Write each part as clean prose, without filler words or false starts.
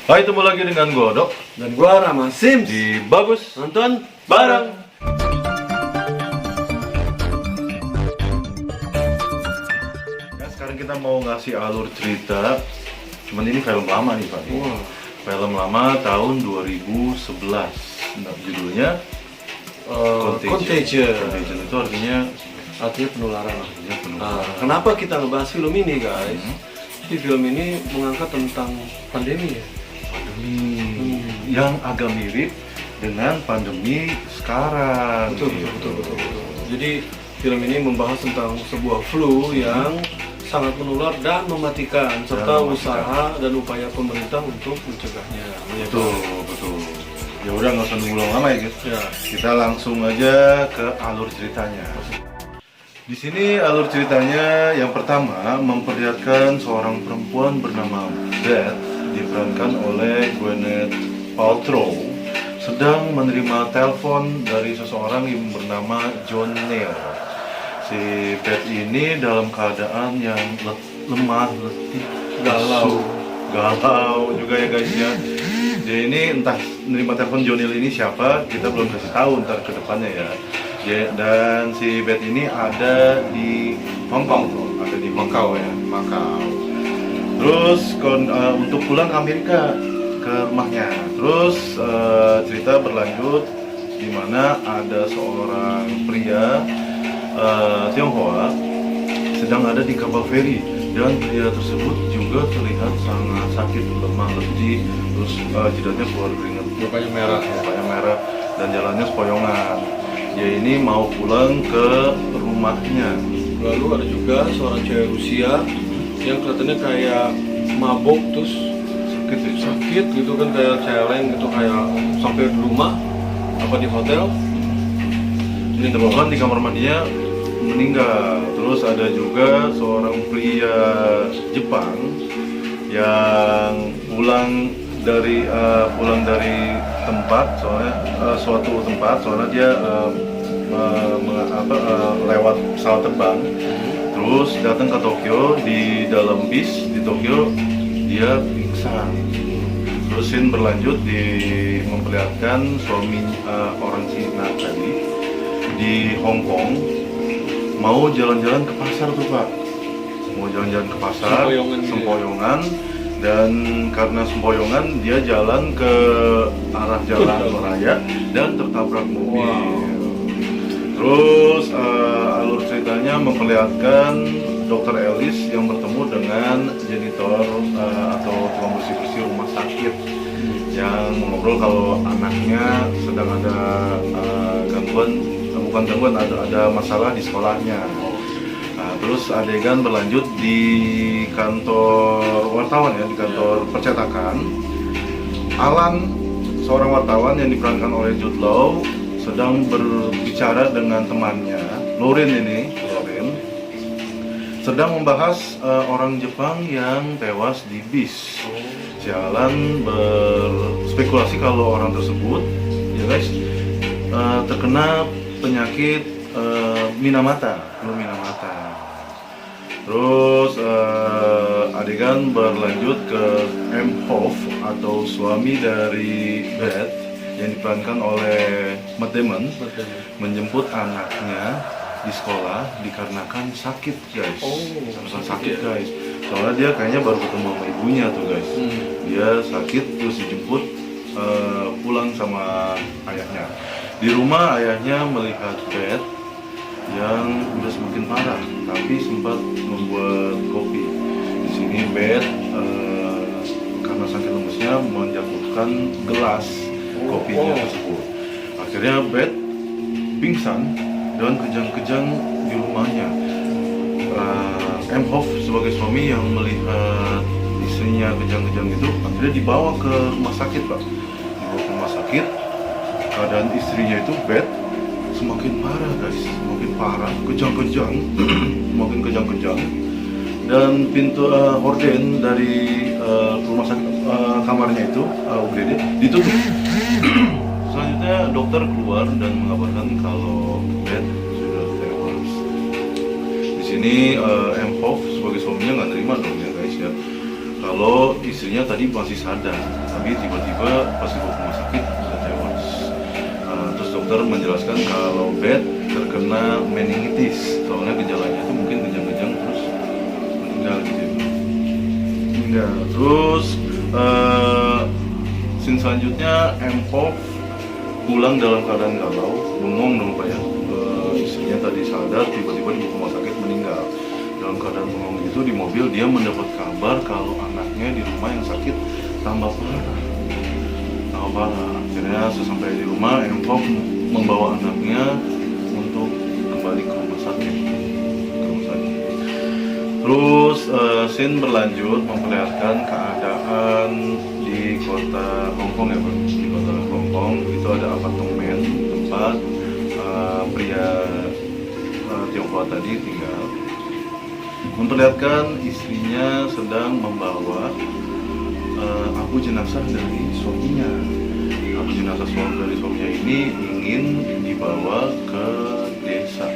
Hai, ketemu lagi dengan gua Dok Dan gua Rama Sims di Bagus nonton Bareng. Ya, sekarang kita mau ngasih alur cerita. Cuman ini film lama nih Pak. Wah. Film lama tahun 2011. Nah, judulnya Contagion. Contagion itu artinya Penularan. penularan. Kenapa kita ngebahas film ini guys? Jadi film ini mengangkat tentang pandemi ya. Pandemi yang agak mirip dengan pandemi sekarang. Betul. Jadi film ini membahas tentang sebuah flu yang sangat menular dan mematikan, serta usaha dan upaya pemerintah untuk mencegahnya. Betul. Ya udah nggak usah nunggu lama ya guys. Ya. Kita langsung aja ke alur ceritanya. Di sini alur ceritanya yang pertama memperlihatkan seorang perempuan bernama Beth diperankan oleh Gwyneth Paltrow sedang menerima telepon dari seseorang yang bernama John Neal. Si Beth ini dalam keadaan yang lemah, letih, galau juga ya guys ya. Dia ini entah menerima telepon John Neal ini siapa, kita belum kasih tahu ntar ke depannya ya. Dan si Beth ini ada di Hong Kong, ada di Macau ya, Macau. Terus untuk pulang ke Amerika ke rumahnya. Terus cerita berlanjut di mana ada seorang pria Tionghoa sedang ada di kapal feri dan pria tersebut juga terlihat sangat sakit, lemah, letih, terus jidatnya keluar keringat, mukanya merah dan jalannya sepoyongan. Dia ini mau pulang ke rumahnya. Lalu ada juga seorang cewek Rusia yang kelihatannya kayak mabok terus sakit gitu kan, kayak celeng gitu, kayak sampai di rumah apa di hotel. Ini ditemukan di kamar mandinya meninggal. Terus ada juga seorang pria Jepang yang pulang dari tempat, suatu tempat, soalnya dia lewat pesawat terbang, terus datang ke Tokyo. Di dalam bis di Tokyo dia pingsan. Terus scene berlanjut memperlihatkan suami orang Cina tadi di Hong Kong mau jalan-jalan ke pasar tuh Pak, sempoyongan. Dan karena sempoyongan dia jalan ke arah jalan raya dan tertabrak mobil. Terus alur ceritanya memperlihatkan Dr. Ellis yang bertemu dengan janitor atau tukang bersih-bersih rumah sakit yang mengobrol kalau anaknya sedang ada ada masalah di sekolahnya. Terus adegan berlanjut di kantor wartawan ya, di kantor percetakan. Alan, seorang wartawan yang diperankan oleh Jude Law, sedang berbicara dengan temannya, Lauren, sedang membahas orang Jepang yang tewas di bis. Si Alan berspekulasi kalau orang tersebut, ya guys, terkena penyakit Minamata. Terus adegan berlanjut ke M. Hoff atau suami dari Beth yang diperankan oleh Matt Damon menjemput anaknya di sekolah dikarenakan sakit guys. Soalnya dia kayaknya baru ketemu sama ibunya tuh guys. Dia sakit terus dijemput pulang sama ayahnya. Di rumah ayahnya melihat Beth yang udah semakin parah, tapi sempat membuat kopi. Di sini Beth karena sakit lemesnya menjatuhkan gelas kopinya tersebut. Akhirnya Beth pingsan dan kejang-kejang di rumahnya. M. Hoff sebagai suami yang melihat istrinya kejang-kejang itu akhirnya dibawa ke rumah sakit Pak. Dibawa ke rumah sakit, keadaan istrinya itu Beth semakin parah guys, makin kejang-kejang, dan pintu horden dari rumah sakit kamarnya itu UGD ditutup. Selanjutnya dokter keluar dan mengabarkan kalau Beth sudah tewas. Di sini M. Hoff sebagai suaminya nggak terima dong ya guys ya. kalau istrinya tadi masih sadar, tapi tiba-tiba pas dibawa ke rumah sakit sudah tewas. Terus dokter menjelaskan kalau Beth terkena meningitis, soalnya gejalanya itu mungkin kejang-kejang terus meninggal gitu. Meninggal. Terus scene selanjutnya Empov pulang dalam keadaan galau, bengong dong Pak ya. Istrinya tadi sadar, tiba-tiba di rumah sakit meninggal. Dalam keadaan bengong itu di mobil dia mendapat kabar kalau anaknya di rumah yang sakit tambah parah. Akhirnya sesampai di rumah, Empov membawa anaknya untuk kembali ke rumah sakit. Terus scene berlanjut memperlihatkan keadaan di kota Hong Kong ya Pak. Di kota Hong Kong itu ada apartemen tempat pria Tionghoa tadi tinggal. Memperlihatkan istrinya sedang membawa abu jenazah dari suaminya. Abu jenazah dari suaminya ini ingin dibawa ke desa.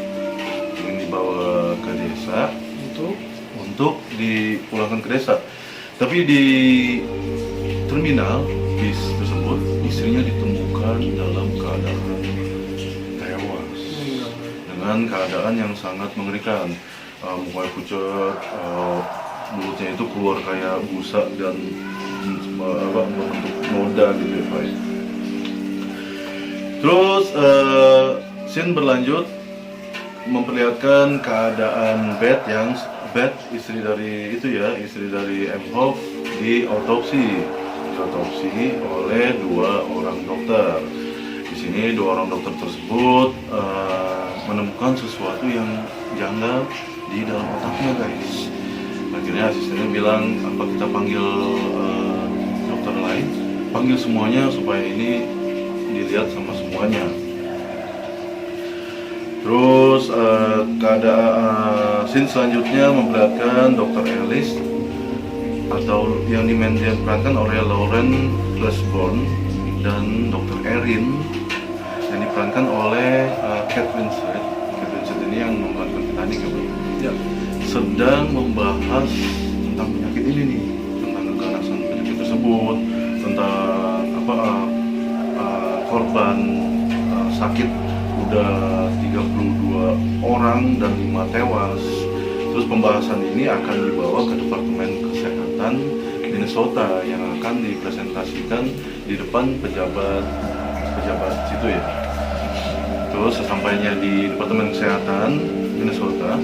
Untuk dipulangkan ke desa. Tapi di terminal bis tersebut istrinya ditemukan dalam keadaan tewas dengan keadaan yang sangat mengerikan. Mukanya pucat, mulutnya itu keluar kayak busa dan berbentuk noda gitu ya Pak. Terus scene berlanjut memperlihatkan keadaan Beth istri dari Empov diotopsi oleh 2 orang dokter. Di sini 2 orang dokter tersebut menemukan sesuatu yang janggal di dalam otaknya guys. Akhirnya asistennya bilang, apa kita panggil dokter lain, panggil semuanya supaya ini dilihat sama semuanya. Terus keadaan scene selanjutnya memperlihatkan Dr. Ellis atau yang diperankan oleh Lauren Fishburne dan Dr. Erin yang diperankan oleh Kate Winslet. Kate Winslet ini yang memerankan Titanic ya. Sedang membahas tentang penyakit ini nih, tentang keganasan penyakit tersebut, tentang korban sakit udah 32 orang dan 5 tewas. Terus pembahasan ini akan dibawa ke Departemen Kesehatan Minnesota yang akan dipresentasikan di depan pejabat situ ya. Terus sesampainya di Departemen Kesehatan Minnesota,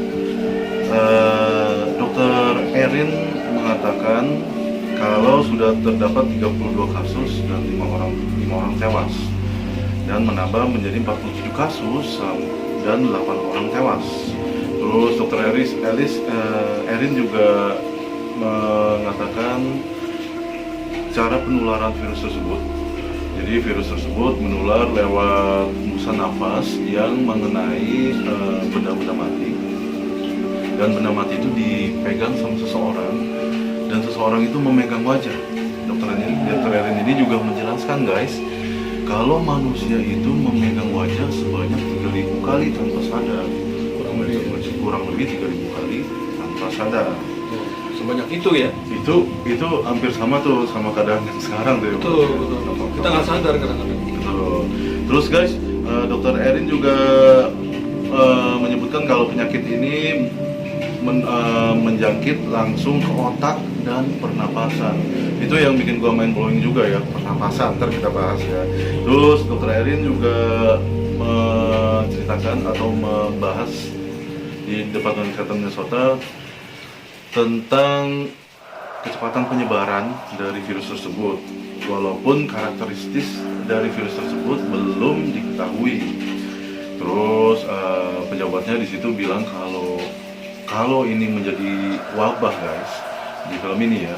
Dr. Erin mengatakan kalau sudah terdapat 32 kasus dan 5 orang tewas, dan menambah menjadi 47 kasus dan 8 orang tewas. Terus Dr. Erin juga mengatakan cara penularan virus tersebut. Jadi virus tersebut menular lewat hembusan nafas yang mengenai benda-benda mati, dan benda mati itu dipegang sama seseorang dan seseorang itu memegang wajah. Dr. Erin ini juga menjelaskan guys, kalau manusia itu memegang wajah sebanyak 3.000 kali tanpa sadar, kurang lebih 3.000 kali tanpa sadar. Sebanyak itu ya? Itu hampir sama tuh sama keadaan yang sekarang tuh. Betul. Kita nggak sadar kadang-kadang. Betul. Terus guys, Dr. Erin juga menyebutkan kalau penyakit ini menjangkit langsung ke otak dan pernapasan. Itu yang bikin gua mind blowing juga ya, pernapasan. Ntar kita bahas ya. Terus Dr. Erin juga menceritakan atau membahas di Departemen Kesehatan Minnesota tentang kecepatan penyebaran dari virus tersebut, walaupun karakteristik dari virus tersebut belum diketahui. Terus pejabatnya di situ bilang kalau ini menjadi wabah guys, di film ini ya,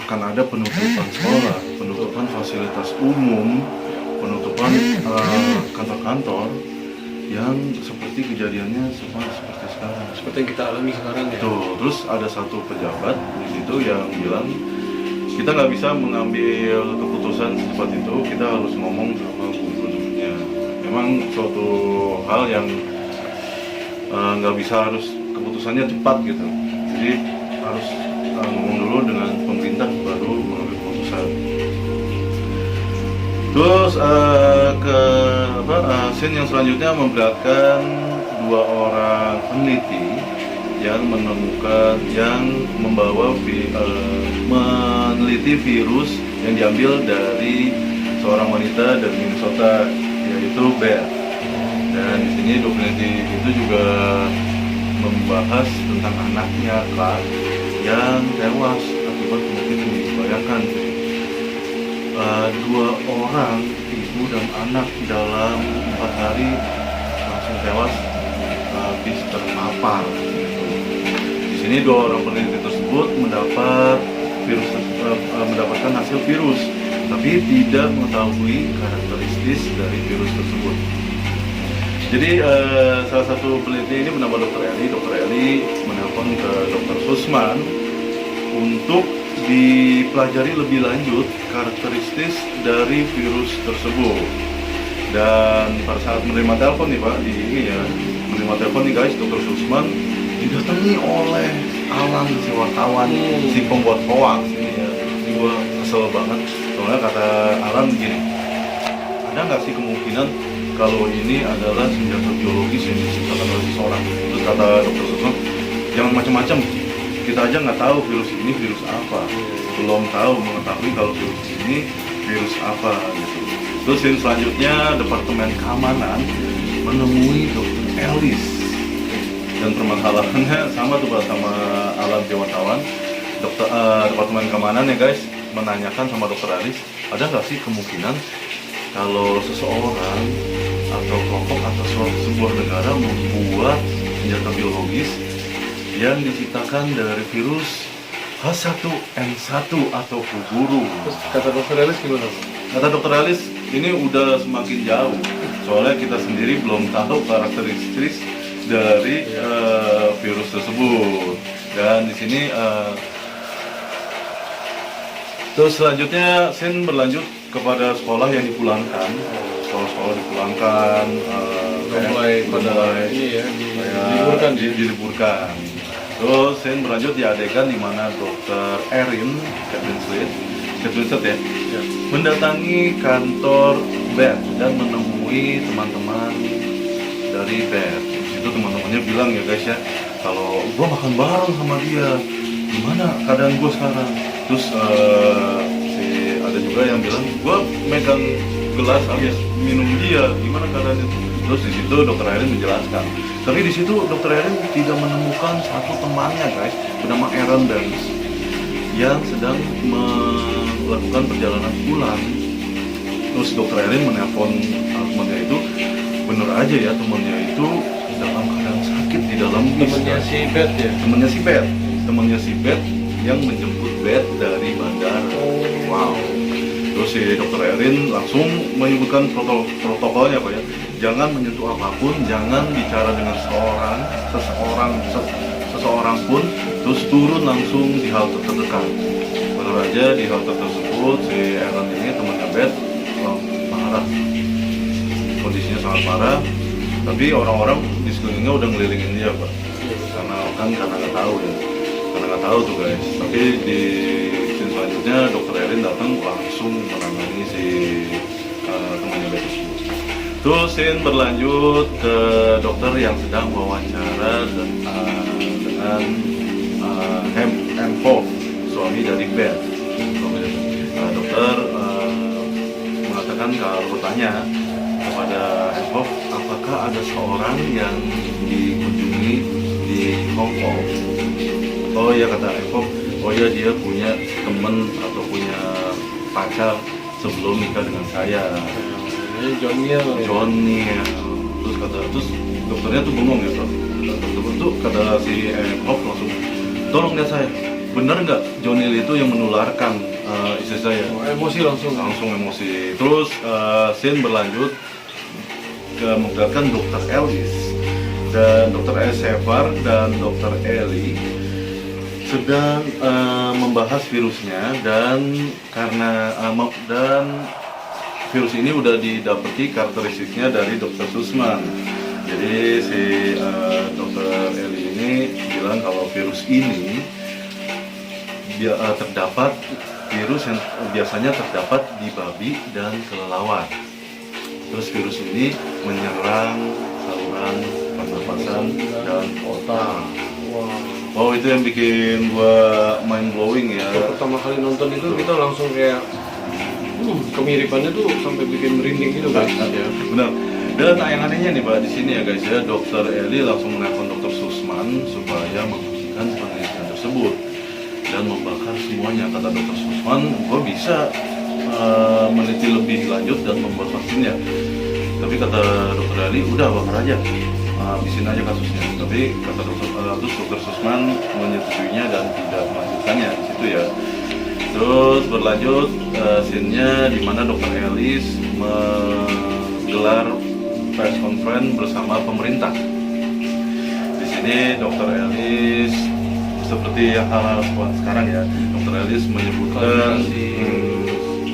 akan ada penutupan sekolah, penutupan fasilitas umum, penutupan kantor-kantor yang seperti kejadiannya seperti sekarang. Seperti yang kita alami sekarang ya. Tuh, terus ada satu pejabat di situ yang bilang kita nggak bisa mengambil keputusan secepat itu, kita harus ngomong sama gubernurnya. Memang suatu hal yang nggak bisa harus keputusannya cepat gitu. Jadi harus ngomong dulu dengan pintar baru mengambil keputusan. Terus scene yang selanjutnya memperlihatkan 2 orang peneliti yang meneliti virus yang diambil dari seorang wanita dari Minnesota, yaitu Beth. Dan di sini peneliti itu juga membahas tentang anaknya Clark yang tewas akibat penyakit ini. Bayangkan 2 orang, ibu dan anak, dalam 4 hari langsung tewas habis terpapar. Di sini 2 orang peneliti tersebut mendapatkan hasil virus, tapi tidak mengetahui karakteristik dari virus tersebut. Jadi salah satu peneliti ini menambah Dr. Eli menelpon ke Dr. Sussman untuk dipelajari lebih lanjut karakteristik dari virus tersebut. Dan pada saat menerima telepon nih Pak, menerima telepon nih guys, Dr. Sussman didatangi oleh Alan, si wartawan, si pembuat hoax ini ya. Ini gue kesel banget, soalnya kata Alan begini, ada nggak sih kemungkinan kalau ini adalah senjata biologis yang diciptakan oleh seseorang? Terus kata Dr. Sussman, jangan macam-macam, kita aja nggak tahu virus ini virus apa, belum mengetahui kalau virus ini virus apa gitu. Terus yang selanjutnya Departemen Keamanan menemui Dr. Ellis, dan permasalahannya sama tuh Pak, sama Alam wartawan. Departemen Keamanan ya guys menanyakan sama Dr. Ellis, ada nggak sih kemungkinan kalau seseorang atau kelompok atau sebuah negara membuat senjata biologis yang diciptakan dari virus H1N1 atau flu burung. Terus kata Dr. Ellis gimana? Kata Dr. Ellis, ini udah semakin jauh, soalnya kita sendiri belum tahu karakteristik dari virus tersebut. Dan di sini terus selanjutnya scene berlanjut kepada sekolah yang dipulangkan. Sekolah-sekolah dipulangkan, diliburkan. Terus scene berlanjut di adegan di mana Dr. Erin, Kate Winslet ya, mendatangi kantor Beth dan menemui teman-teman dari Beth. Di situ teman-temannya bilang ya guys ya, kalau gue makan bareng sama dia, gimana keadaan gue sekarang? Terus ada juga yang bilang gue megang gelas habis minum dia, gimana keadaannya? Terus di situ Dr. Erin menjelaskan. Tapi di situ Dr. Erin tidak menemukan satu temannya guys, bernama Aaron Burns, yang sedang melakukan perjalanan pulang. Terus Dr. Erin menelpon temannya itu, bener aja ya temannya itu dalam keadaan sakit di dalam bis. Temannya si Beth ya? Temannya si Beth yang menjemput Beth dari bandara. Wow. Terus si Dr. Erin langsung menyebutkan protokolnya Pak ya. Jangan menyentuh apapun, jangan bicara dengan seseorang pun, terus turun langsung di halte terdekat. Benar aja di halte tersebut si Aaron ini temannya Beth parah, kondisinya sangat parah. Tapi orang-orang di sekelilingnya udah ngelilingin dia Pak, karena nggak tahu tuh guys. Tapi di scene selanjutnya Dr. Erin datang langsung menangani si temannya Beth tersebut. Terus scene berlanjut ke dokter yang sedang wawancara dengan Hancock, suami dari Beth. Dokter mengatakan kalau bertanya kepada Hancock, apakah ada seorang yang dikunjungi di Hong Kong? Oh iya kata Hancock, oh iya dia punya teman atau punya pacar sebelum nikah dengan saya. Johnny. Terus dokternya tuh bengong ya Pak. Dokter tuh kata si Hancock langsung, tolong lihat saya, benar nggak Johnny itu yang menularkan istri saya? Emosi langsung emosi. Terus scene berlanjut ke memperlihatkan Dr. Ellis dan Dr. Sevar dan Dr. Ellie sedang membahas virusnya, dan karena virus ini udah didapati karakteristiknya dari Dr. Sussman. Jadi si Dr. Ellie ini bilang kalau virus ini terdapat virus yang biasanya terdapat di babi dan kelelawar. Terus virus ini menyerang saluran pernapasan dan otak. Wow, itu yang bikin gua mind blowing ya. Pertama kali nonton itu kita langsung kayak kemiripannya tuh sampai bikin merinding gitu guys. Ya, benar. Dan yang anehnya nih Pak, di sini ya guys ya, Dokter Eli langsung menelpon Dokter Susman supaya menghentikan penelitian tersebut dan membakar semuanya. Kata Dokter Susman, gua bisa meneliti lebih lanjut dan membuat vaksinnya. Tapi kata Dokter Eli, udah bakar aja, habisin aja kasusnya. Tapi kata Dokter Susman menyetujuinya dan tidak melanjutkannya di situ ya. Terus berlanjut scene-nya di mana Dokter Ellis menggelar press conference bersama pemerintah. Di sini Dokter Ellis seperti yang sekarang ya, Dokter Ellis menyebutkan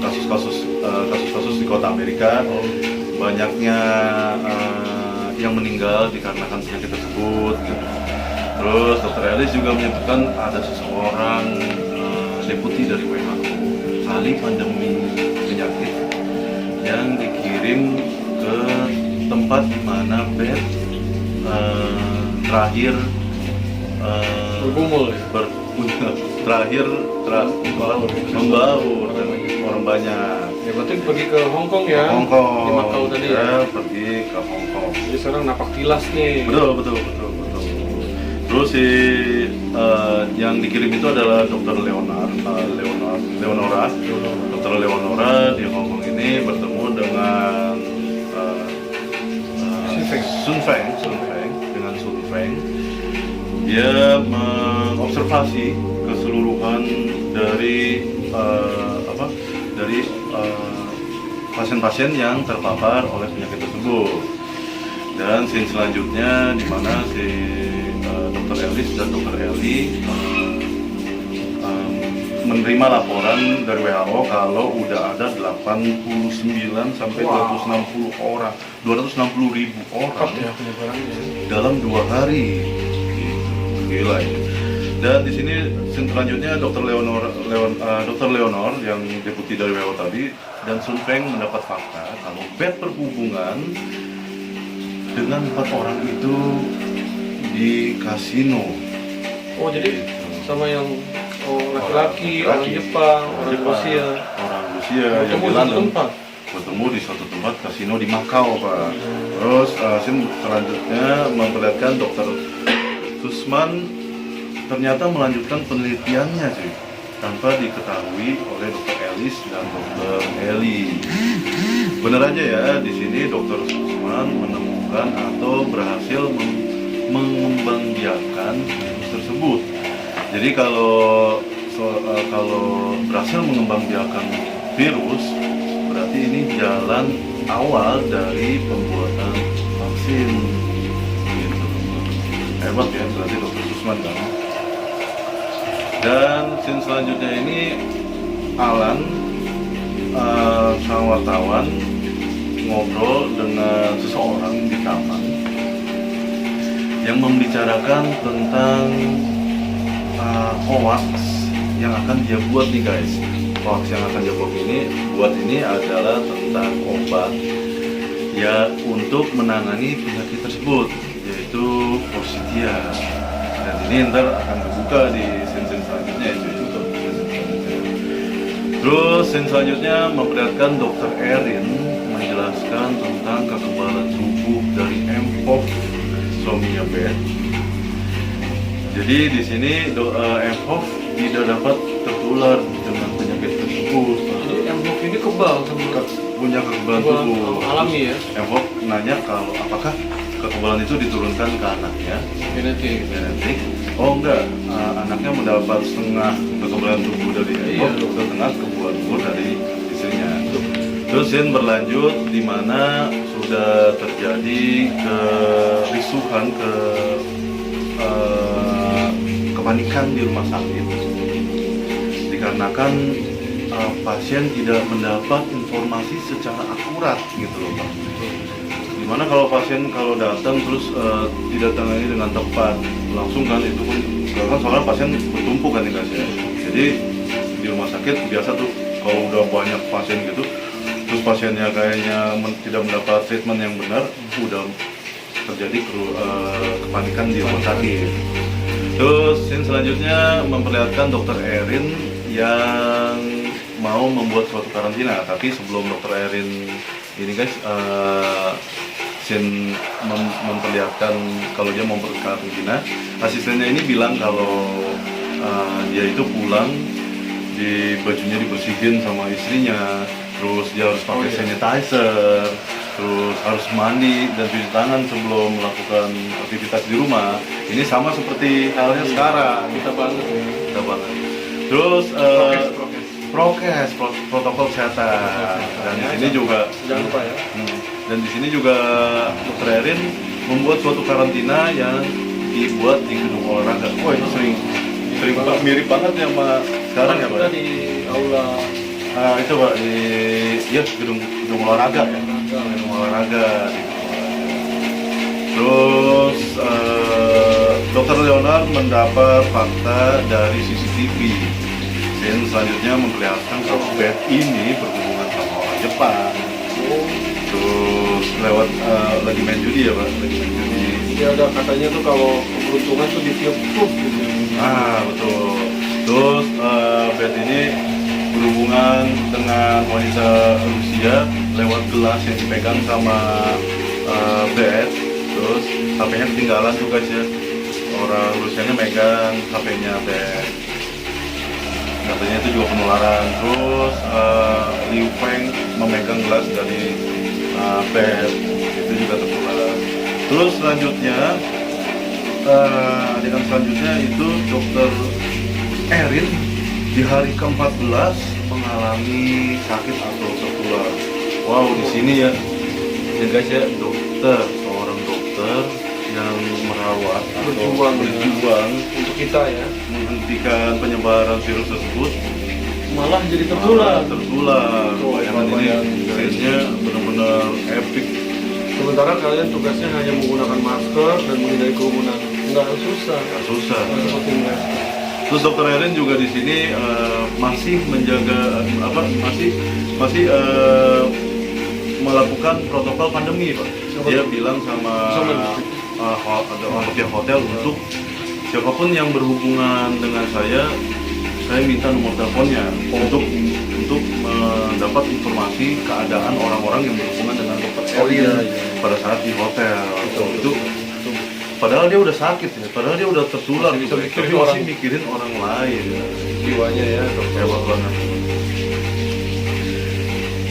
kasus-kasus di kota Amerika, banyaknya yang meninggal dikarenakan penyakit tersebut gitu. Terus Dokter Ellis juga menyebutkan ada seseorang deputi dari WHO ahli pandemi penyakit yang dikirim ke tempat di mana bed terakhir bergumul ya? membaur dan orang banyak. Ya berarti pergi ke Hong Kong ya? Hongkong. Di Macau tadi ya? Pergi ke Hong Kong. Jadi sekarang napak tilas nih. Betul. Terus yang dikirim itu adalah Dokter Leonora. Dokter Leonora di Hong Kong ini bertemu dengan Sun Feng. Dia mengobservasi keseluruhan dari pasien-pasien yang terpapar oleh penyakit tersebut. Dan scene selanjutnya di mana si Dokter Ellis dan Dokter Eli menerima laporan dari WHO kalau udah ada 89 sampai 260 ribu orang dalam 2 hari. Gila ini. Dan di sini selanjutnya Dokter Leonor yang deputi dari WHO tadi dan Sun Feng mendapat fakta kalau bed berhubungan dengan 4 orang itu di kasino. Oh jadi sama yang laki-laki, orang Jepang, orang Rusia yang di London bertemu di suatu tempat kasino di Macau Pak. Terus scene selanjutnya memperlihatkan Dokter Susman ternyata melanjutkan penelitiannya cuy tanpa diketahui oleh Dokter Ellis dan Dokter Eli. Bener aja ya, di sini Dokter Susman menemukan atau berhasil mengembangbiakan virus tersebut. Jadi kalau berhasil mengembangbiakan virus, berarti ini jalan awal dari pembuatan vaksin. Gitu. Hebat ya, berarti Dokter Susman kan. Dan scene selanjutnya ini Alan sang wartawan ngobrol dengan seseorang di taman yang membicarakan tentang hoax yang akan dia buat nih guys. Hoax yang akan dia buat ini adalah tentang obat ya untuk menangani penyakit tersebut, yaitu Positia. Dan ini ntar akan terbuka di scene selanjutnya itu. Terus scene selanjutnya memperlihatkan Dokter Erin menjelaskan tentang kekebalan tubuh dari mPOX suaminya Beth. Jadi di sini mPOX tidak dapat tertular dengan penyakit tersebut. Jadi mPOX ini kebal sama punya kekebalan tubuh alami ya. mPOX nanya kalau apakah kekebalan itu diturunkan ke anaknya. Genetik. Oh enggak, anaknya mendapat setengah kekebalan tubuh dari mPOX, setengah kekebalan tubuh dari istrinya. Terus scene berlanjut di mana sudah terjadi kerisuhan, kepanikan di rumah sakit dikarenakan pasien tidak mendapat informasi secara akurat gitu loh Pak. Dimana kalau pasien datang terus tidak tangani dengan tepat langsung kan itu pun kan soalnya pasien bertumpuk kan ya guys ya. Jadi Jadi di rumah sakit biasa tuh kalau udah banyak pasien gitu, terus pasiennya kayaknya tidak mendapat treatment yang benar, udah terjadi kepanikan di rumah sakit. Terus scene selanjutnya memperlihatkan dokter Erin yang mau membuat suatu karantina, tapi sebelum dokter Erin ini guys, scene memperlihatkan kalau dia mau berkarantina, asistennya ini bilang kalau dia itu pulang, di bajunya dibersihin sama istrinya, terus dia harus pakai sanitizer, terus harus mandi dan cuci tangan sebelum melakukan aktivitas di rumah. Ini sama seperti halnya sekarang. Kita banget ya. Kita banget. Terus protokol kesehatan. Dan di sini juga jangan lupa ya. Dan di sini juga Dokter Erin membuat suatu karantina yang dibuat di gedung olahraga. Wah, itu sering mirip banget ya sama sekarang ya, Pak. Kita di aula Itu Pak, di gedung olahraga ya. Gedung olahraga. Terus Dokter Leonard mendapat fakta dari CCTV. Scene selanjutnya memperlihatkan kalau bed ini berhubungan sama orang Jepang. Terus lewat lagi main judi ya Pak, lagi main judi. Jadi ada katanya tuh kalau keberuntungan tuh ditiup gitu. Betul. Terus bed ini berhubungan dengan wanita Rusia lewat gelas yang dipegang sama bed. Terus HP-nya ketinggalan tuh guys ya. Orang Rusianya megang HP-nya bed. Katanya itu juga penularan. Terus Liu Feng memegang gelas dari bed, itu juga tertular. Terus selanjutnya adegan selanjutnya itu Dokter Erin di hari ke-14 mengalami sakit atau tertular. Wow, di sini ya guys ya, seorang dokter yang merawat atau berjuang untuk kita ya, menghentikan penyebaran virus tersebut, malah jadi tertular. Bayangkan ini scene-nya benar-benar epic. Sementara kalian tugasnya hanya menggunakan masker dan menghindari kerumunan. Nggak susah. Seperti mereka. Terus Dokter Erin juga di sini masih menjaga masih melakukan protokol pandemi, Pak. Dia bilang sama pihak hotel untuk siapapun yang berhubungan dengan saya minta nomor teleponnya untuk mendapat informasi keadaan orang-orang yang berhubungan dengan Dokter Erin pada saat di hotel. Itu padahal dia udah sakit ya, padahal dia udah tertular, tapi masih mikirin orang lain. Jiwanya ya, hebat banget.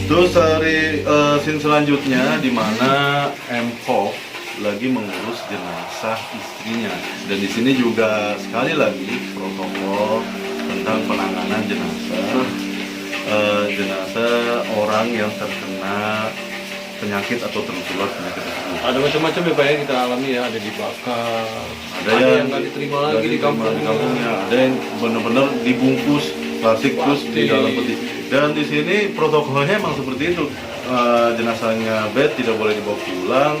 Terus dari scene selanjutnya di mana M.Hoff lagi mengurus jenazah istrinya, dan di sini juga sekali lagi protokol tentang penanganan jenazah orang yang terkena penyakit atau tertular penyakit tersebut. Ada macam-macam ya Pak ya kita alami ya, ada dibakar, ada yang nggak diterima lagi di kampungnya, ada yang benar-benar dibungkus plastik terus di dalam peti. Dan di sini protokolnya emang seperti itu, jenazahnya bed tidak boleh dibawa pulang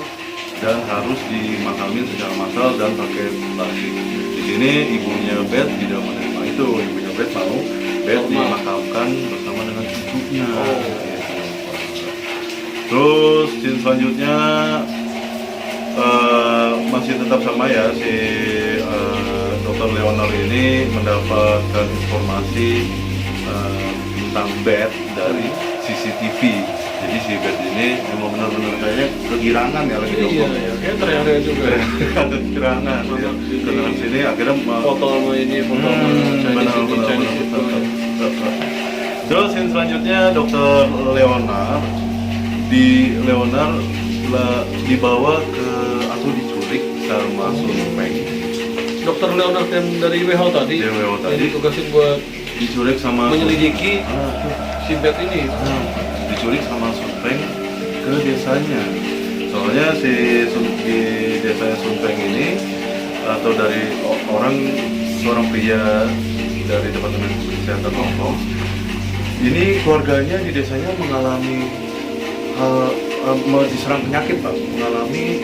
dan harus dimakamkan secara massal dan pakai plastik. Di sini ibunya bed tidak menerima itu, ibunya bed mau bed dimakamkan bersama dengan ibunya. Terus scene selanjutnya masih tetap sama ya, si Dr. Leonard ini mendapatkan informasi tentang bed dari CCTV. Jadi si bed ini memang benar-benar kayaknya kegirangan ya lagi jongkok. Iya, kayak teriak juga. Ada kegirangan. Karena sini akhirnya foto sama ini, foto Chinese itu. Terus scene selanjutnya Dr. Leonard dibawa ke atau diculik sama Sun Peng. Dokter Leonard yang dari WHO tadi, WHO tadi ditugasin buat diculik sama menyelidiki si bed ini. Diculik sama Sun Peng ke desanya. Soalnya di desanya Sun Peng ini atau dari seorang pria dari Departemen Kesehatan Hong Kong, ini keluarganya di desanya mengalami diserang penyakit Pak, mengalami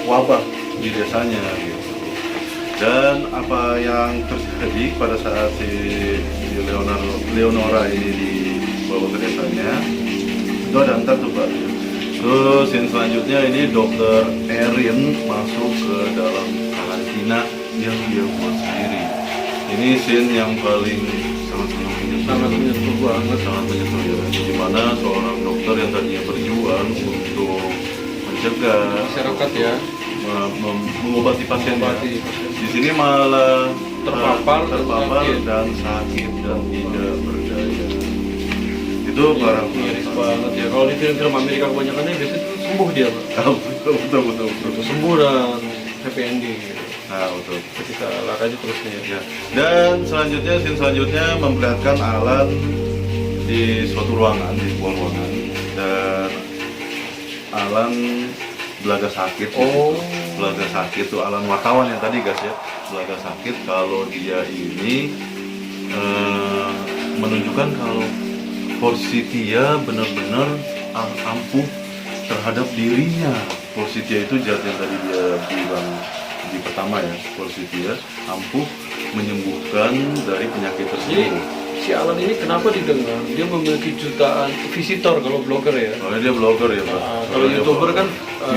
wabah di desanya gitu. Dan apa yang terjadi pada saat si Leonora ini dibawa ke desanya, itu ada antar tuh Pak. Terus scene selanjutnya ini Dokter Erin masuk ke dalam karantina yang dia buat sendiri. Ini scene yang paling sangat menyentuh banget, sangat menyentuh ya. Dimana seorang dokter yang tadinya berjuang untuk mencegah masyarakat ya, mengobati pasien. Di sini malah terpapar dan sakit dan tidak berdaya. Itu barang miris banget ya. Kalau di film-film Amerika kebanyakan biasanya sembuh dia Pak. betul. Sembuh dan happy ending. Nah betul. Ketika lakanya terusnya ya. Dan scene selanjutnya memperlihatkan Alan di suatu ruangan, di sebuah ruangan, dan Alan belaga sakit. Belaga sakit tuh Alan wartawan yang tadi guys ya. Belaga sakit kalau dia ini menunjukkan kalau Forsythia benar-benar ampuh terhadap dirinya. Forsythia itu zat yang tadi dia bilang di pertama ya, Forsythia ampuh menyembuhkan dari penyakit tersebut. Si Alan ini kenapa didengar? Dia memiliki jutaan visitor kalau blogger ya. Soalnya dia blogger ya Pak. Kalau YouTuber kan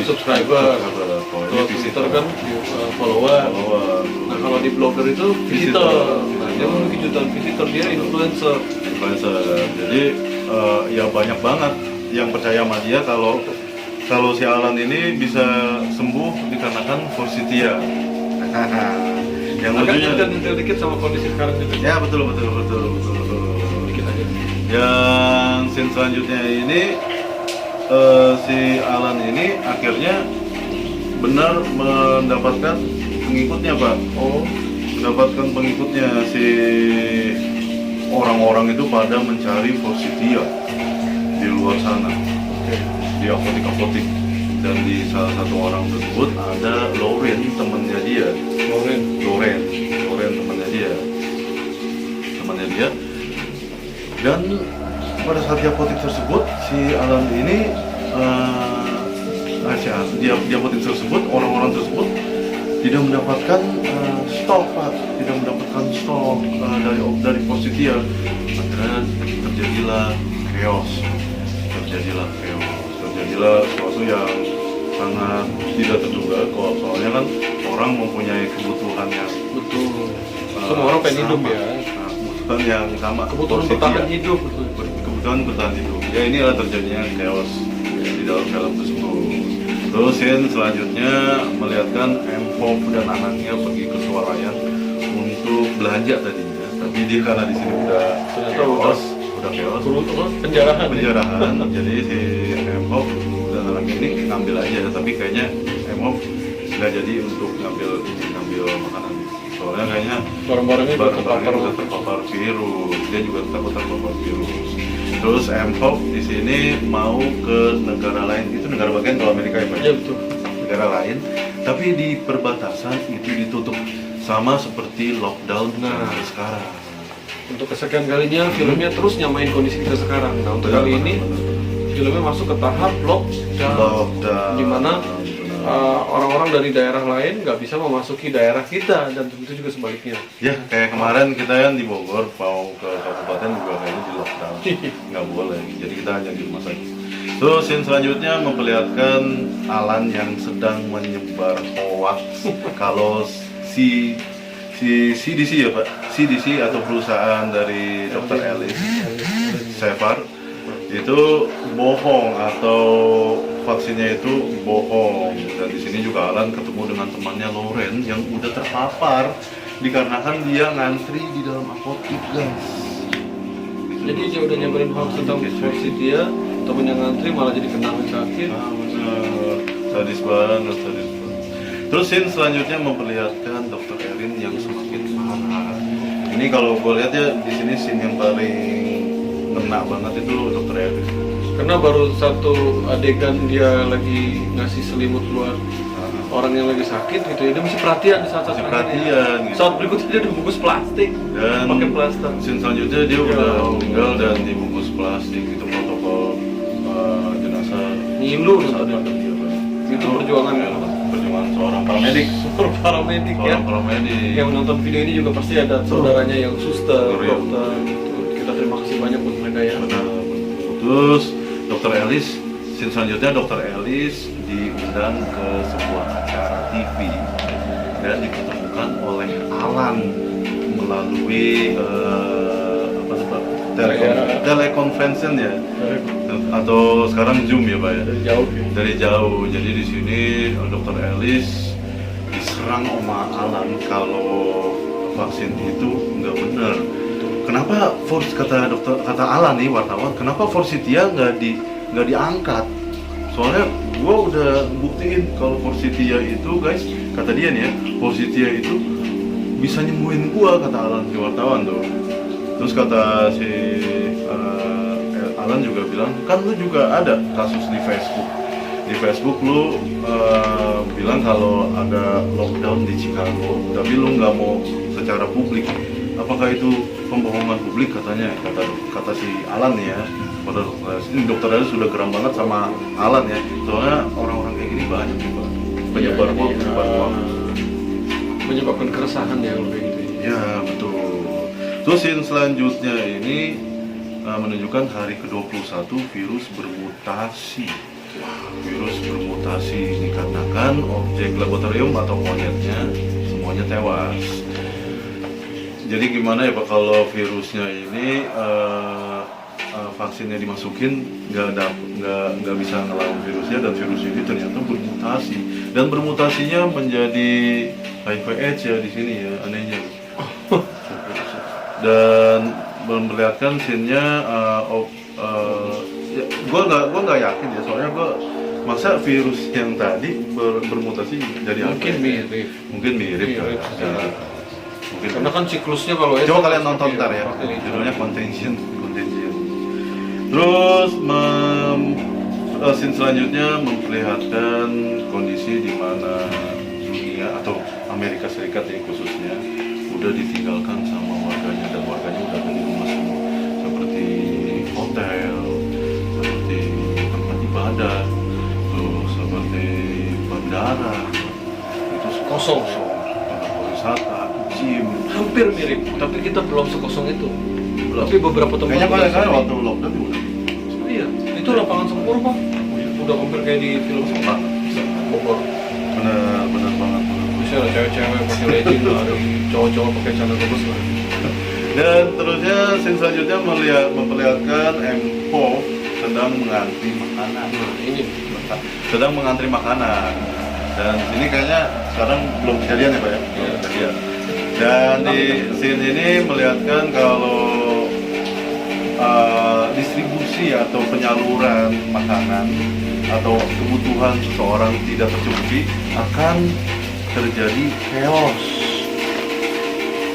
subscriber. Kalau Twitter kan follower. Nah kalau di blogger itu visitor. Nah, dia memiliki jutaan visitor, dia influencer. Jadi ya banyak banget yang percaya sama dia kalau si Alan ini bisa sembuh dikarenakan Forsythia. Yang lucunya detail dikit sama kondisi sekarang gitu. Ya betul. Dikit aja. Yang scene selanjutnya ini si Alan ini akhirnya benar mendapatkan pengikutnya Pak. Mendapatkan pengikutnya, si orang-orang itu pada mencari Forsythia di luar sana. Di apotik-apotik. Dan di salah satu orang tersebut ada Lauren, temannya dia. Lauren temannya dia. Dan pada saat di apotik tersebut si Alan ini di apotik tersebut orang-orang tersebut tidak mendapatkan stok Pak, tidak mendapatkan stok dari Forsythia. Akhirnya terjadilah chaos, sesuatu yang sangat tidak terduga. Soalnya kan orang mempunyai kebutuhan yang semua orang pengen hidup ya. Kebutuhan yang sama. Kebutuhan bertahan hidup. Ya inilah terjadinya chaos di dalam film tersebut. Terus scene selanjutnya melihatkan Empop dan anaknya pergi ke swalayan untuk belanja tadinya, tapi dia karena di sini udah chaos, penjarahan. Jadi si Empop dan anaknya ini ngambil aja, tapi kayaknya Empop nggak jadi untuk ngambil makanan. Soalnya kayaknya barang-barangnya udah terpapar virus, dia juga takut terpapar virus. Terus Empop di sini mau ke negara lain, itu negara bagian kalau Amerika ya Pak? Iya betul. Negara lain, tapi di perbatasan itu ditutup, sama seperti lockdown sekarang. Untuk kesekian kalinya filmnya terus nyamain kondisi kita sekarang. Nah untuk kali ini filmnya masuk ke tahap lockdown. Di mana orang-orang dari daerah lain nggak bisa memasuki daerah kita, dan tentu juga sebaliknya. Ya kayak kemarin kita kan di Bogor mau ke kabupaten juga kayaknya di lockdown, nggak boleh. Jadi kita hanya di rumah saja. Terus scene selanjutnya memperlihatkan Alan yang sedang menyebar hoax kalau si CDC ya Pak, CDC atau perusahaan dari Dr. Ellis Shepard itu bohong atau vaksinnya itu bohong. Dan di sini juga Alan ketemu dengan temannya Lauren yang udah terpapar dikarenakan dia ngantri di dalam apotik guys. Jadi dia udah nyebarin hoax tentang Forsythia, temen yang ngantri malah jadi kena sakit. Bener, sadis banget. Terus scene selanjutnya memperlihatkan Dr. Erin yang semakin parah. Ini kalau gue lihat ya di sini scene yang paling ngena banget itu Dr. Erin. Karena baru satu adegan dia lagi ngasih selimut buat orang yang lagi sakit gitu ya, dia mesti perhatian di saat gitu. Saat berikutnya dia dibungkus plastik dan pakai plaster. Scene selanjutnya dia udah meninggal dan dibungkus plastik. Itu protokol jenazah ngilu saat itu perjuangan ya. Perjuangan seorang paramedik. paramedik ya. Seorang paramedik. Yang menonton video ini juga pasti ada saudaranya yang suster, Iya. dokter gitu. Kita terima kasih banyak buat mereka ya. Benar. Terus Dokter Elis, scene selanjutnya Dokter Elis diundang ke sebuah acara TV dan dipertemukan oleh Alan melalui teleconference ya, atau sekarang Zoom ya Pak ya. Dari jauh ya. Dari jauh. Jadi di sini Dokter Elis diserang sama Alan kalau vaksin itu nggak benar. Kenapa kata Alan nih wartawan, kenapa Forsythia nggak diangkat? Soalnya gue udah buktiin kalau Forsythia itu guys, kata dia nih ya, Forsythia itu bisa nyembuhin gue, kata Alan di wartawan tuh. Terus kata si Alan juga bilang, kan lu juga ada kasus di Facebook. Di Facebook lu bilang kalau ada lockdown di Chicago, tapi lu nggak mau secara publik. Apakah itu pembohongan publik katanya? Kata si Alan ya. Ini Dokter Elis sudah geram banget sama Alan ya. Soalnya orang-orang kayak gini banyak nih Pak. Penyebar hoax. Menyebabkan keresahan ya kayak gitu. Ya betul. Terus scene selanjutnya ini menunjukkan hari ke-21 virus bermutasi. Virus bermutasi dikarenakan objek laboratorium atau monyetnya semuanya tewas. Jadi gimana ya Pak kalau virusnya ini vaksinnya dimasukin nggak bisa ngelawan virusnya, dan virus ini ternyata bermutasi dan bermutasinya menjadi HIV/AIDS ya di sini ya, anehnya. Dan memperlihatkan scene-nya gue nggak yakin ya, soalnya gue masa virus yang tadi bermutasi jadi Mungkin mirip. Mungkin mirip kan? Mirip. Ya. Mungkin Karena kan siklusnya kalau coba kalian nonton ntar ya, judulnya Contagion. Terus scene selanjutnya memperlihatkan kondisi di mana dunia atau Amerika Serikat ya khususnya udah ditinggalkan sama warganya, dan warganya udah ada di rumah semua, seperti hotel, seperti tempat ibadah, terus seperti bandara itu Kosong. tempat wisata, gym. Hampir mirip, tapi kita belum sekosong itu. Tapi beberapa tempat Kayaknya juga waktu lockdown juga. iya, itu lapangan Sempur Pak. Udah hampir kayak di film Sempur Bogor. Bener banget. Bisa ada cewek-cewek pakai legging, ada cowok-cowok pakai celana bagus lah. Dan terusnya scene selanjutnya memperlihatkan M.Pov sedang mengantri makanan. Ini Sedang mengantri makanan. Dan di sini kayaknya sekarang belum kejadian ya Pak ya? Belum kejadian. Dan di scene ini melihatkan kalau distribusi atau penyaluran makanan atau kebutuhan seseorang tidak tercukupi akan terjadi chaos.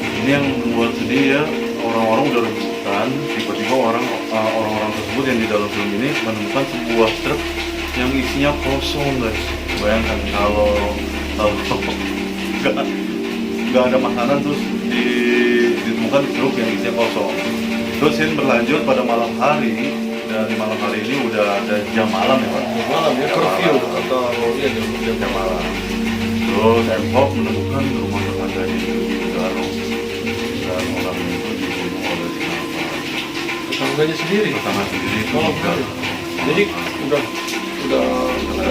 Ini yang membuat sedih ya, orang-orang udah rebutan, tiba-tiba orang-orang tersebut yang di dalam film ini menemukan sebuah truk yang isinya kosong guys. Bayangkan kalau nggak ada makanan terus ditemukan truk yang isinya kosong. Terus ini berlanjut pada malam hari, dan di malam hari ini udah ada jam malam ya Pak? malam ya, curfew atau iya jam malam. Terus M.Pov menemukan rumah tetangganya itu digarong, dan orang itu dibunuh oleh siapa? Tetangganya sendiri. Tetangga sendiri itu Oh, digarong. jadi udah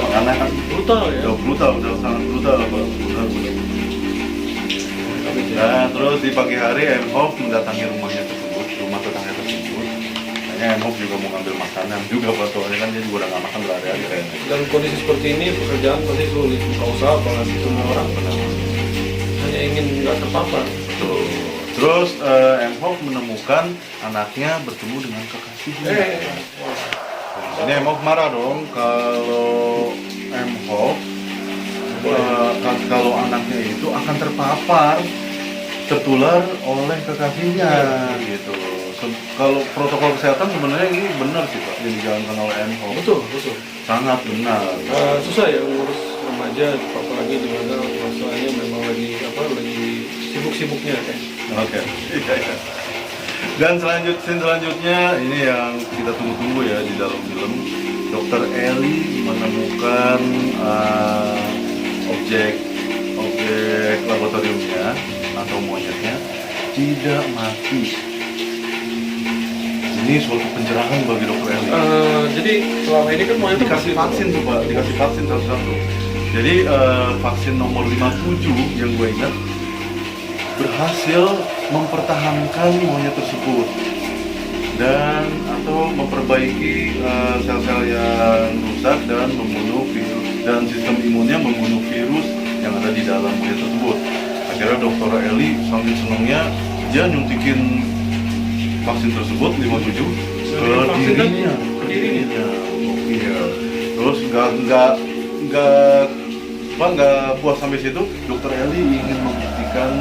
Karena kan brutal ya. udah sangat brutal Pak. Benar. Nah, terus di pagi hari M.Pov mendatangi rumah tetangga tersebut. Kayaknya M.Pov juga mau ngambil makanan juga Pak, soalnya kan dia juga udah nggak makan berhari-hari kayaknya. Dan kondisi seperti ini pekerjaan pasti sulit, buka usaha apalagi semua orang hanya ingin nggak terpapar. Betul. Terus M.Pov menemukan anaknya bertemu dengan kekasihnya. Ini M.Pov marah dong kalau M.Pov kalau anaknya itu akan tertular oleh kekasihnya gitu. Kalau protokol kesehatan sebenarnya ini benar sih Pak yang dijalankan oleh M.Pov. Betul. Sangat benar. Susah ya ngurus remaja, apalagi di mana masalahnya memang lagi sibuk-sibuknya kan. Oke. Iya. Dan selanjutnya ini yang kita tunggu-tunggu ya di dalam film. Dokter Ellie menemukan objek subjek laboratoriumnya atau monyetnya tidak mati. Ini suatu pencerahan bagi dokter Eli. Jadi selama ini kan monyet Dikasih vaksin tuh Pak, dikasih vaksin satu-satu. Jadi vaksin nomor 57 yang gue ingat berhasil mempertahankan monyet tersebut dan atau memperbaiki sel-sel yang rusak dan membunuh virus, dan sistem imunnya membunuh virus yang ada di dalam monyet tersebut. Akhirnya dokter Eli saking senangnya dia nyuntikin vaksin tersebut 57 ke dirinya. Iya. Terus nggak puas sampai situ, dokter Eli ingin membuktikan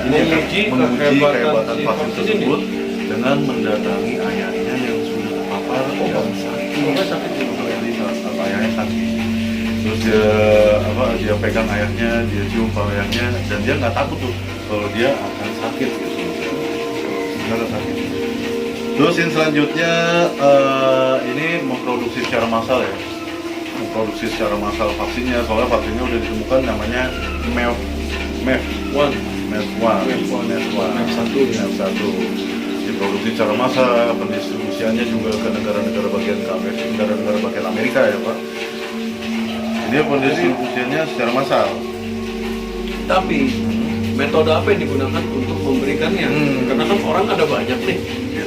menguji kehebatan vaksin tersebut dengan mendatangi ayahnya yang sudah terpapar dan sakit. Dokter Eli ayahnya sakit. Terus dia pegang ayahnya, dia cium ayahnya, dan dia nggak takut tuh kalau dia akan sakit gitu. Sakit. Terus yang selanjutnya ini memproduksi secara massal ya, memproduksi secara massal vaksinnya, soalnya vaksinnya udah ditemukan namanya MEF1 diproduksi secara massal, pendistribusiannya juga ke negara-negara bagian Amerika ya Pak. Ini pendistribusiannya secara massal. Tapi metode apa yang digunakan untuk memberikannya? Karena kan orang ada banyak nih,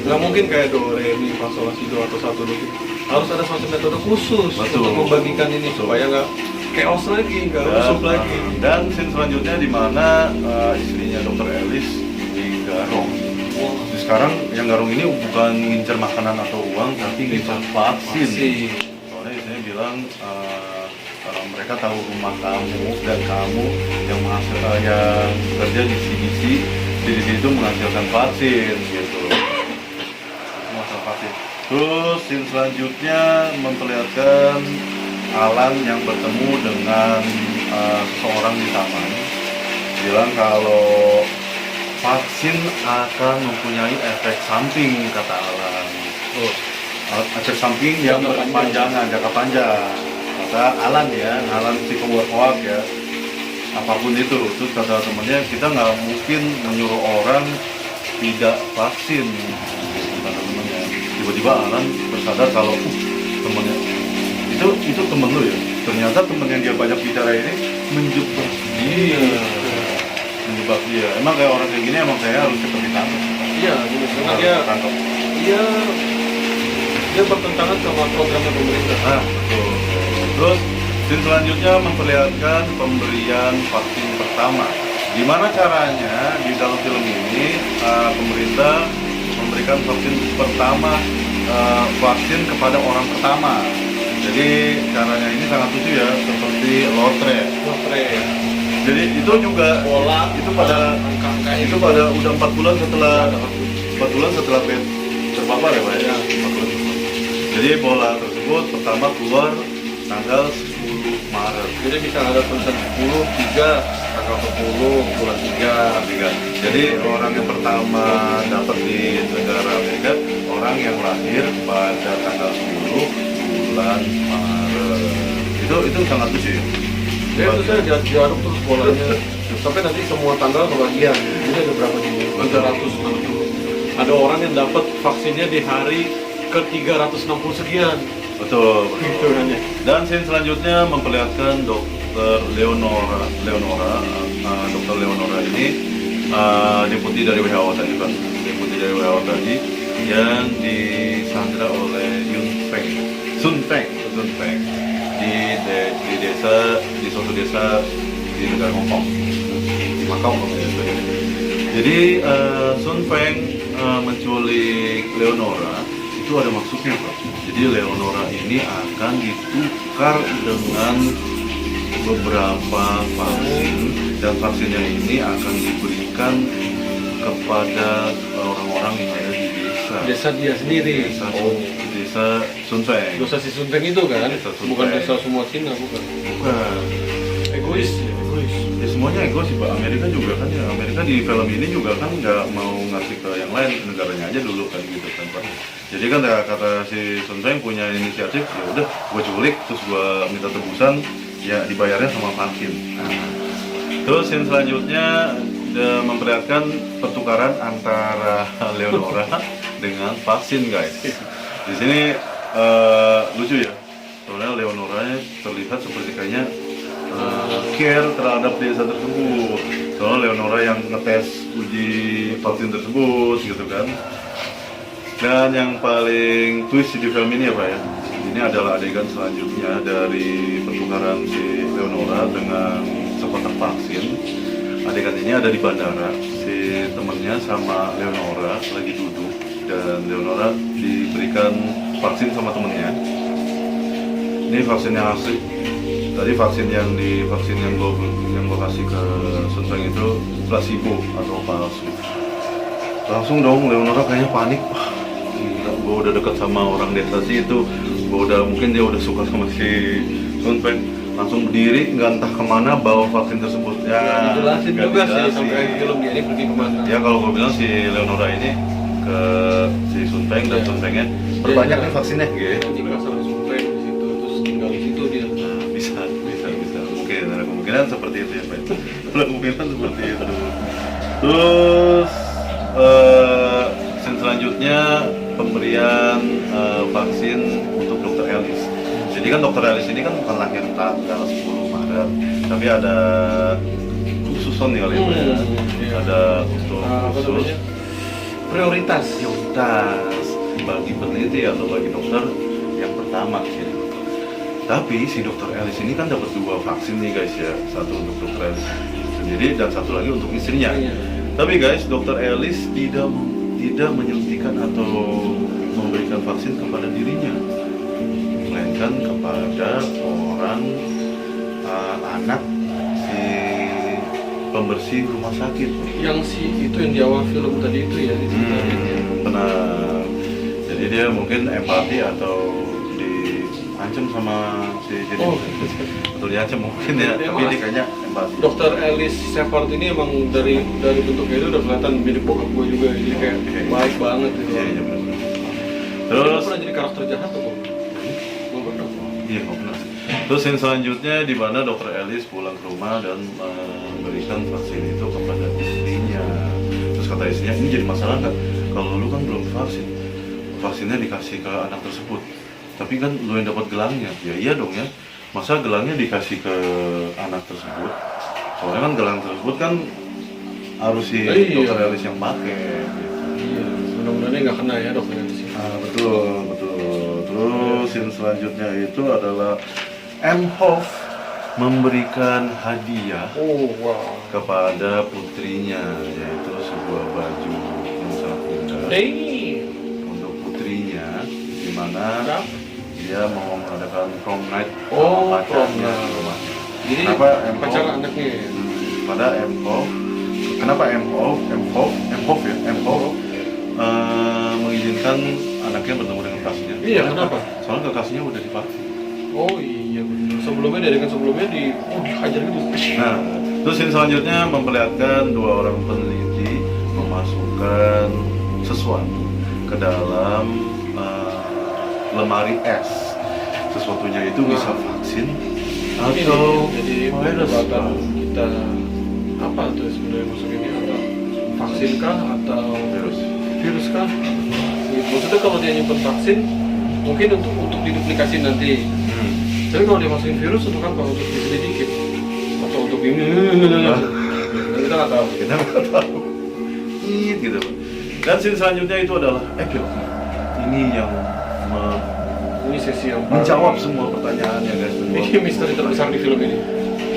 nggak mungkin kayak do, re, mi, fa, sol, la, si, do atau satu dua tiga. Harus ada suatu metode khusus untuk membagikan ini supaya nggak chaos lagi, nggak rusuk lagi. Dan scene selanjutnya di mana istrinya Dokter Elis digarong. Jadi sekarang yang garong ini bukan ngincer makanan atau uang, tapi ngincer vaksin. Soalnya istrinya bilang kalau mereka tahu rumah kamu dan kamu yang kerja di CDC itu menghasilkan vaksin gitu. Menghasilkan vaksin. Terus scene selanjutnya memperlihatkan Alan yang bertemu dengan seseorang di taman, bilang kalau vaksin akan mempunyai efek samping, kata Alan. Efek samping yang berkepanjangan, jangka panjang, kata Alan ya, Alan psikowarkoak ya, apapun itu. Terus kata temennya, kita nggak mungkin menyuruh orang tidak vaksin, kata temennya. Tiba-tiba Alan bersadar kalau temennya itu temen lu ya, ternyata temen yang dia banyak bicara ini menjebak dia. Emang kayak orang kayak gini emang saya harus cepat ditangkap. Iya, karena dia bertentangan sama program pemerintah. Betul. Terus scene selanjutnya memperlihatkan pemberian vaksin pertama. Gimana caranya di dalam film ini pemerintah memberikan vaksin pertama, vaksin kepada orang pertama. Jadi caranya ini sangat lucu ya, seperti lotre. Jadi itu juga bola, itu pada udah 4 bulan setelah terpapar ya Pak ya. 4 bulan. Jadi bola tersebut pertama keluar tanggal 10 Maret. Jadi bisa ada tulisan 10, 3, tanggal 10, bulan 3. Jadi orang yang pertama dapat di negara Amerika, orang yang lahir pada tanggal 10 bulan Maret. Itu sangat lucu ya. Itu saya diaduk terus bolanya sampai nanti semua tanggal kebagian. Jadi ada berapa nih? 360. Ada orang yang dapat vaksinnya di hari ke 360 sekian. Betul. Gitu kan ya. Dan scene selanjutnya memperlihatkan Dokter Leonora. Dokter Leonora ini deputi dari WHO tadi Pak. Deputi dari WHO tadi yang disandra oleh Sun Peng di suatu desa di negara Hong Kong, di Macau kalau tidak salah. Jadi Sun Peng menculik Leonora itu ada maksudnya Pak. Jadi Leonora ini akan ditukar dengan beberapa vaksin, dan vaksinnya ini akan diberikan kepada orang-orang yang ada di desa Dia sendiri. Desa Sun Peng. Desa si Sun Peng itu kan? Bukan desa semua Cina, bukan. Egois. Ya semuanya egois sih Pak. Amerika juga kan ya. Amerika di film ini juga kan nggak mau ngasih ke yang lain, negaranya aja dulu kan gitu kan Pak. Jadi kan kata si Sun Peng punya inisiatif, ya udah gue culik terus gue minta tebusan ya dibayarnya sama vaksin. Terus yang selanjutnya memperlihatkan pertukaran antara Leonora dengan vaksin, guys. Di sini lucu ya, soalnya Leonora terlihat seperti kayaknya care terhadap desa tersebut. Soalnya Leonora yang ngetes uji vaksin tersebut gitu kan. Dan yang paling twist di film ini apa ya? Ini adalah adegan selanjutnya dari pertukaran si Leonora dengan sekotak vaksin. Adegan ini ada di bandara. Si temennya sama Leonora lagi duduk dan Leonora diberikan vaksin sama temennya. Ini vaksin yang asli. Tadi vaksin yang gue kasih ke Sun Feng itu placebo atau palsu. Langsung dong Leonora kayaknya panik. Wah, gila, gue udah dekat sama orang desa sih itu. Mungkin dia udah suka sama si Sun Feng. Langsung berdiri, nggak entah kemana bawa vaksin tersebut. Ya, dijelasin juga sih sampai film dia ini pergi kemana. Ya kalau gue bilang si Leonora ini ke si Sun Feng dan Sun Fengnya perbanyak nih vaksinnya gitu. Tinggal sama Sun Feng di situ, terus tinggal di situ dia. Bisa. Mungkin ada kemungkinan seperti itu ya Pak. Ada kemungkinan seperti itu. Terus selanjutnya pemberian vaksin untuk Dr. Ellis. Jadi kan Dr. Ellis ini kan bukan lahir tanggal 10 Maret, tapi ada khususan nih kali ya. Ada untuk khusus prioritas bagi peneliti atau bagi dokter yang pertama gitu. Tapi si Dr. Ellis ini kan dapat 2 vaksin nih guys ya, satu untuk Dr. Ellis sendiri dan satu lagi untuk istrinya. Tapi guys, Dr. Ellis tidak menyuntikkan atau memberikan vaksin kepada dirinya, melainkan kepada orang anak si pembersih rumah sakit. Yang itu yang di awal film tadi itu ya. Benar. Jadi dia mungkin empati atau diancam sama si jadi atau diancam mungkin ya, tapi dia kayaknya empati. Dr. Ellis Shepard ini emang dari bentuknya itu udah kelihatan mirip bokap gue juga, jadi kayak baik banget gitu. Iya benar. Terus pernah jadi karakter jahat tuh, gue pernah. Iya nggak benar. Terus yang selanjutnya di mana Dr. Ellis pulang ke rumah dan memberikan vaksin itu kepada istrinya. Terus kata istrinya, ini jadi masalah nggak? Kalau lu kan belum vaksin, vaksinnya dikasih ke anak tersebut. Tapi kan lu yang dapat gelangnya. Ya iya dong ya. Masa gelangnya dikasih ke anak tersebut? Soalnya kan gelang tersebut kan harus si Dr. Ellis yang pakai. Gitu. Iya. Mudah-mudahan nggak kena ya Dr. Ellis. Betul. Terus yang selanjutnya itu adalah M. Hoff memberikan hadiah kepada putrinya, yaitu sebuah baju yang sangat indah untuk putrinya, di mana dia mau mengadakan prom night sama pacarnya di rumahnya. Jadi pacar anaknya. Pada M. Hoff, kenapa M. Hoff mengizinkan anaknya bertemu dengan kekasihnya? Iya, kenapa? Soalnya kekasihnya udah divaksin. Oh iya benar. Sebelumnya dihajar gitu. Nah, terus yang selanjutnya memperlihatkan 2 orang peneliti memasukkan sesuatu ke dalam lemari es. Sesuatunya itu bisa vaksin atau jadi virus. Kita apa tuh sebenarnya maksudnya, atau vaksin kah atau virus kah? Maksudnya kalau dia nyimpen vaksin mungkin untuk diduplikasi nanti. Tapi kalau dia masukin virus untuk apa? Untuk diselidikin atau untuk ini? Kita nggak tahu. Gitu. Dan scene selanjutnya itu adalah epilog. Ini yang ini sesi yang menjawab semua pertanyaannya guys. Ini misteri terbesar di film ini.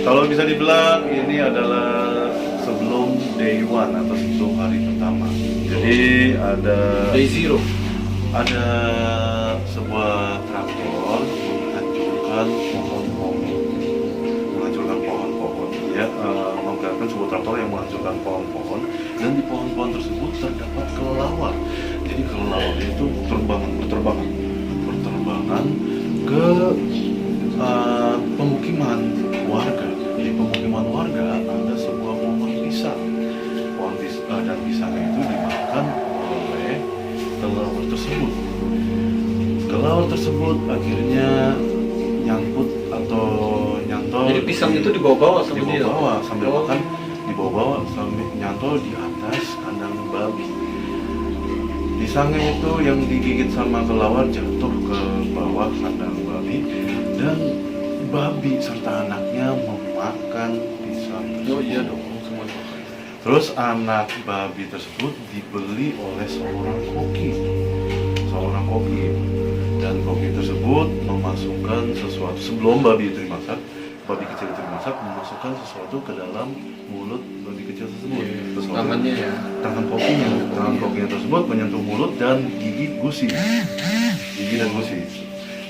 Kalau bisa dibilang ini adalah sebelum day one atau sebelum hari pertama. Jadi ada day zero. Ada sebuah traktor menghancurkan pohon-pohon. Ya, menggerakkan sebuah traktor yang menghancurkan pohon-pohon, dan di pohon-pohon tersebut terdapat kelelawar. Jadi kelelawar itu berterbangan ke pemukiman warga. Di pemukiman warga ada sebuah pohon pisang. Dan pisangnya itu dimakan oleh kelelawar tersebut. Kelelawar tersebut akhirnya nyangkut atau nyantol. Jadi pisang itu dibawa-bawa sama dia. Dibawa sambil Oh. makan, dibawa sambil nyantol di atas kandang babi. Pisangnya itu yang digigit sama kelawar jatuh ke bawah kandang babi, dan babi serta anaknya memakan pisang. Oh iya dong, semua dimakan. Terus anak babi tersebut dibeli oleh seorang koki, dan koki tersebut memasukkan sesuatu sebelum babi itu dimasak. Babi kecil itu dimasak, memasukkan sesuatu ke dalam mulut babi kecil tersebut. Sesuatu- Tangannya ya. tangan kokinya tersebut menyentuh mulut dan gigi dan gusi.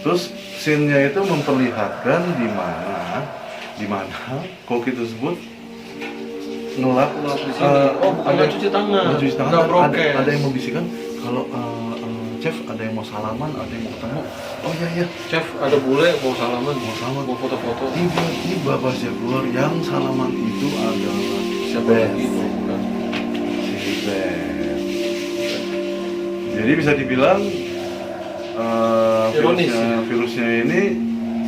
Terus scene-nya itu memperlihatkan di mana koki tersebut ngelap Di sini. Bukan nggak cuci tangan. Nggak prokes. ada yang membisikkan kalau chef ada yang mau salaman, ada yang mau ketemu. Oh iya, Chef, ada bule mau salaman, salaman. mau foto-foto. Ini Bapak Jaguar yang salaman itu adalah Siapa Ben. lagi? Bukan. Si Ben. Jadi bisa dibilang Ironis, virusnya ini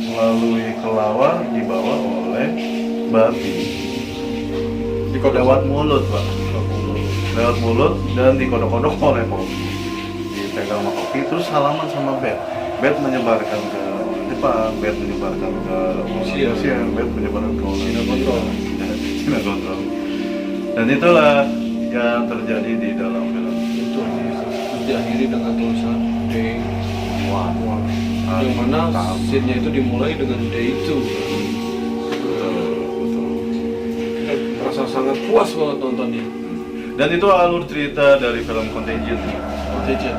melalui kelawar dibawa oleh babi. Lewat mulut, Pak. Lewat mulut dan dikodok-kodok oleh koki. Dipegang sama koki, terus salaman sama Bet. Bet menyebarkan ke Jepang, Bet menyebarkan ke Rusia, Bet menyebarkan ke Cina kontrol. Dan itulah yang terjadi di dalam film Itu terus diakhiri dengan tulisan Day One. Yang mana scene-nya itu dimulai dengan Day 2. Betul. Merasa sangat puas banget nontonnya. Dan itu alur cerita dari film Contagion. Contagion.